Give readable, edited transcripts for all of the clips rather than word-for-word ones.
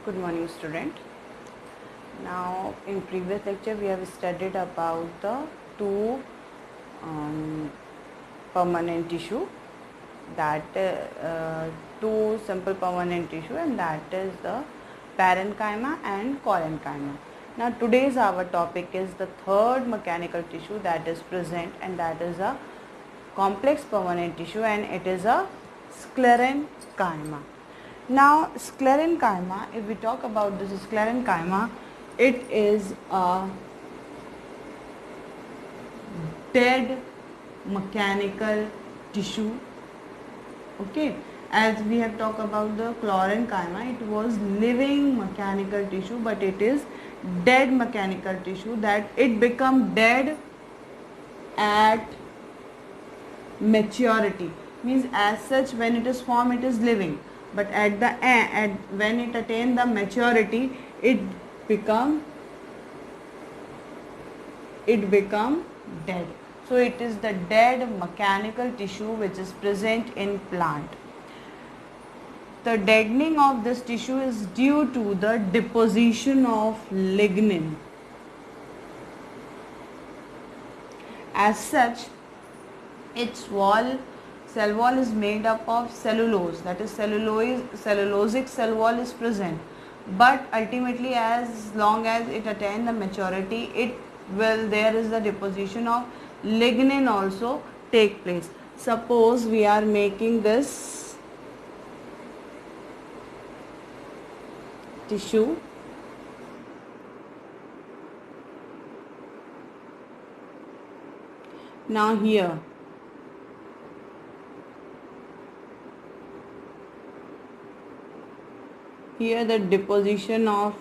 Good morning, student. Now, in previous lecture, we have studied about the two permanent tissue, that two simple permanent tissue, and that is the parenchyma and collenchyma. Now, today's our topic is the third mechanical tissue that is present, and that is a complex permanent tissue, and it is a sclerenchyma. Now, sclerenchyma, if we talk about this sclerenchyma, it is a dead mechanical tissue. Okay, as we have talked about the chlorenchyma, it was living mechanical tissue, but it is dead mechanical tissue, that it become dead at maturity. Means as such, when it is formed, it is living, but at the end, when it attain the maturity, it become dead. So it is the dead mechanical tissue which is present in plant. The deadening of this tissue is due to the deposition of lignin. As such, its cell wall is made up of cellulose, that is cellulosic cell wall is present, but ultimately, as long as it attains the maturity, there is the deposition of lignin also take place. Suppose we are making this tissue, now here the deposition of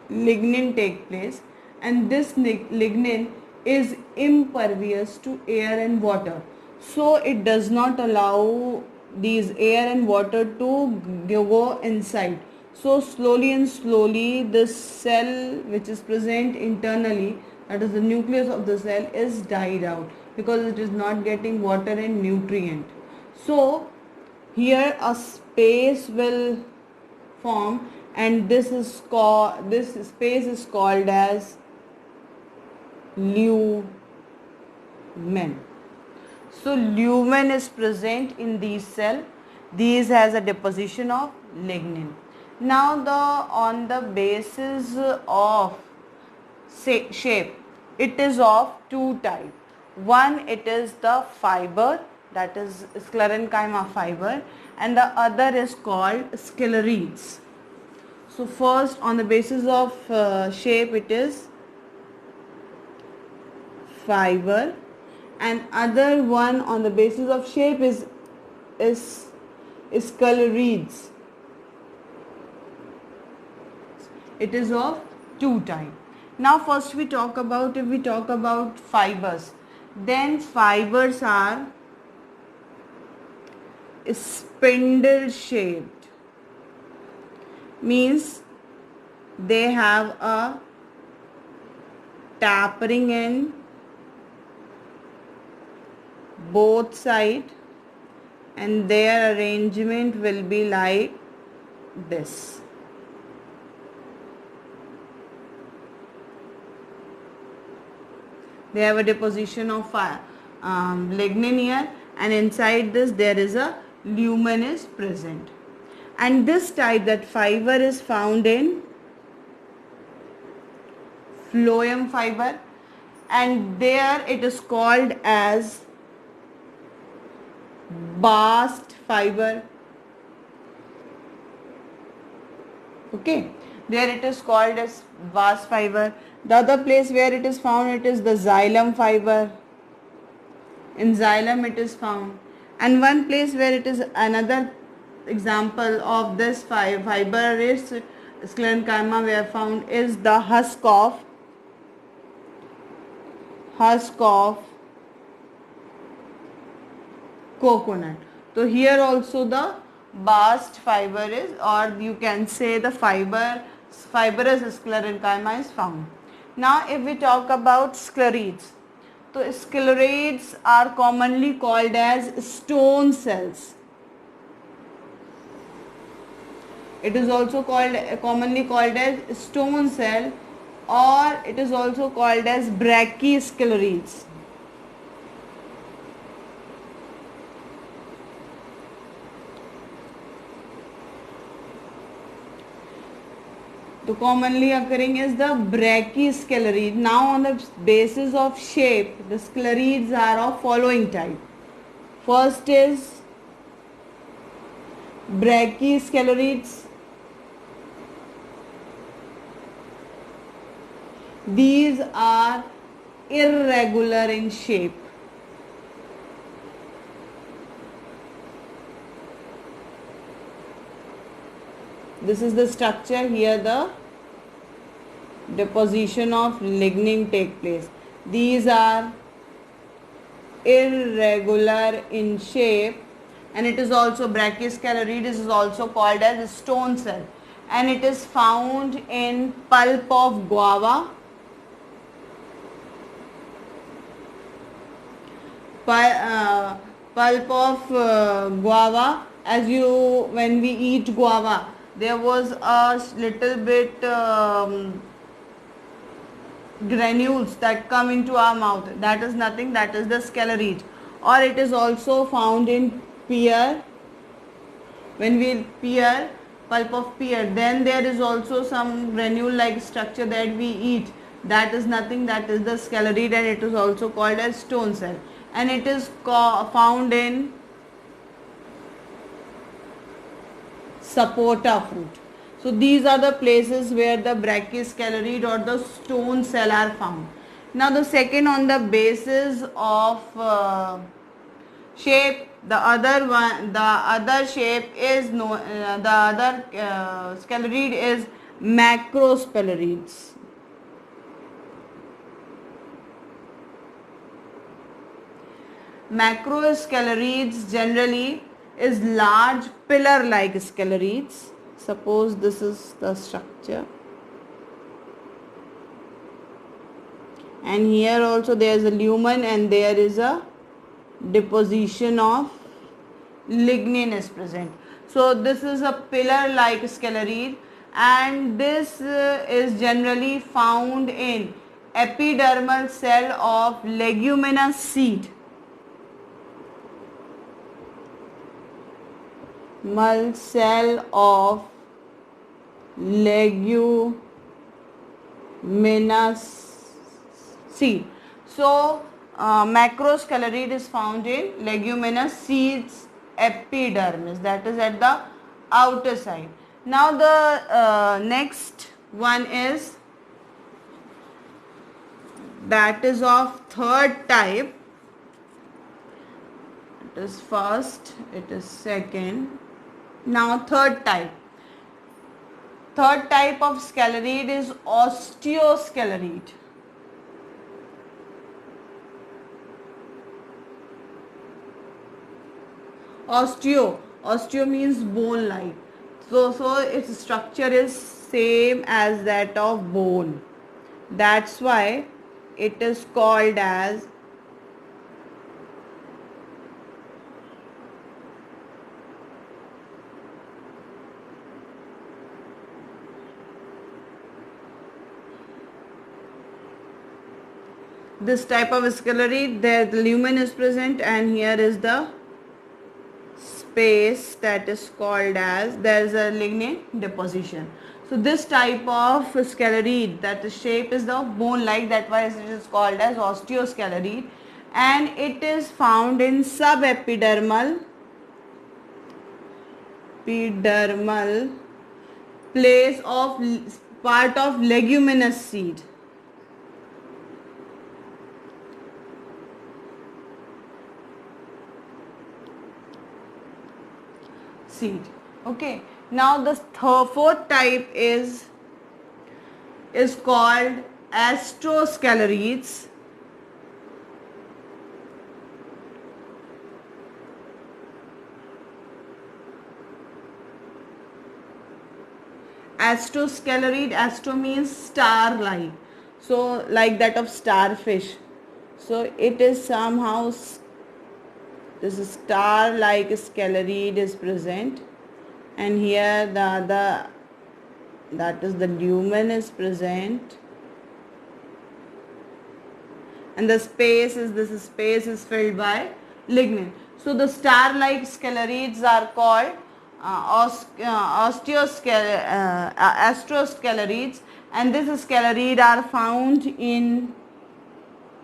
lignin take place, and this lignin is impervious to air and water, so it does not allow these air and water to go inside. So slowly this cell which is present internally, that is the nucleus of the cell, is died out because it is not getting water and nutrient. So here a space will form, and this space is called as lumen. So lumen is present in these cells. These has a deposition of lignin. Now on the basis of shape, it is of two types. One, it is the fiber, that is sclerenchyma fiber, and the other is called sclerites. So first, on the basis of shape, it is fiber, and other one on the basis of shape is sclerites. It is of two types. Now first if we talk about fibers, then fibers are spindle shaped, means they have a tapering end both side, and their arrangement will be like this. They have a deposition of lignin here, and inside this there is a lumen is present. And this type, that fiber, is found in phloem fiber, and there it is called as bast fiber. Okay, there it is called as bast fiber. The other place where it is found, it is the xylem fiber. In xylem it is found. And one place where it is another example of this fiber is sclerenchyma we have found is the husk of coconut. So here also the bast fiber is, or you can say the fibrous sclerenchyma is found. Now if we talk about sclerites, so sclerites are commonly called as stone cells. It is also called, commonly called as stone cell, or it is also called as brachysclerids. The commonly occurring is the brachysclerid. Now on the basis of shape, the sclerids are of following type. First is brachysclerids. These are irregular in shape. This is the structure. Here the deposition of lignin take place. These are irregular in shape, and it is also brachysclerid is also called as stone cell, and it is found in pulp of guava, pulp of guava. As you, when we eat guava, there was a little bit granules that come into our mouth. That is nothing, that is the sclerid. Or it is also found in pear. When we pear, pulp of pear, then there is also some granule like structure that we eat. That is nothing, that is the sclerid, and it is also called as stone cell, and it is found in sapota fruit. So these are the places where the brachysclerid or the stone cell are found. Now the second, on the basis of shape, the other shape is the other sclerid is macrosphaerids. Macrosclerids generally is large pillar like sclerids. Suppose this is the structure, and here also there is a lumen, and there is a deposition of lignin is present. So this is a pillar like sclerid, and this is generally found in epidermal cell of leguminous seed. Cell of leguminous seed. So macrosclerid is found in leguminous seeds epidermis, that is at the outer side. Now the next one is, that is of third type. It is first, it is second. Now third type. Third type of sclerid is osteosclerid. Osteo means bone like. So its structure is same as that of bone. That's why it is called as this type of sclerid. There the lumen is present, and here is the space that is called as, there is a lignin deposition. So this type of sclerid, that the shape is the bone like, that why it is called as osteosclerid, and it is found in subepidermal place of part of leguminous seed. Okay, now the fourth type is called astrosclerids. Astrosclerid, astro means star like, so like that of starfish. So it is somehow, this star like sclerid is present, and here the other, that is the lumen, is present, and the space is, this space is filled by lignin. So the star-like sclerids are called astrosclerids, and this sclerid are found in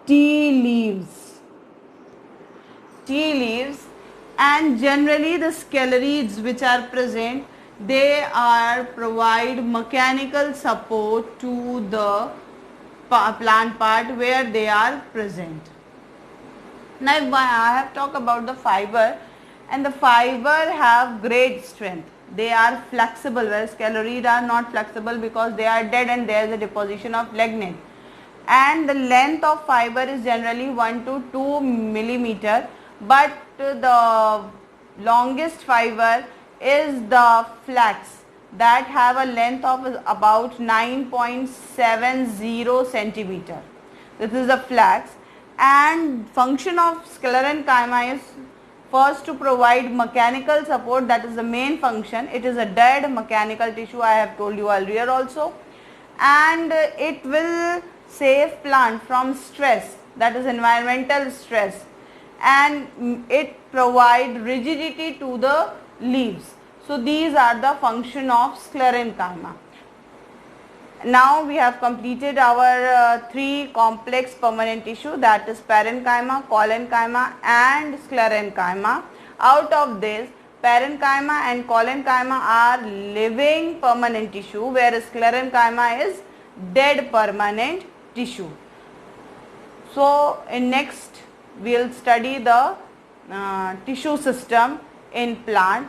tea leaves. Tea leaves, and generally the sclerids which are present, they are provide mechanical support to the plant part where they are present. Now I have talked about the fiber, and the fiber have great strength. They are flexible, whereas sclerid are not flexible because they are dead and there is a deposition of lignin. And the length of fiber is generally 1 to 2 millimeter, but the longest fiber is the flax, that have a length of about 9.70 centimeter. This is the flax, and function of sclerenchyma is first to provide mechanical support, that is the main function. It is a dead mechanical tissue, I have told you earlier also, and it will save plant from stress, that is environmental stress, and it provide rigidity to the leaves. So these are the function of sclerenchyma. Now we have completed our 3 complex permanent tissue, that is parenchyma, collenchyma and sclerenchyma. Out of this, parenchyma and collenchyma are living permanent tissue, whereas sclerenchyma is dead permanent tissue. So in next we will study the tissue system in plant.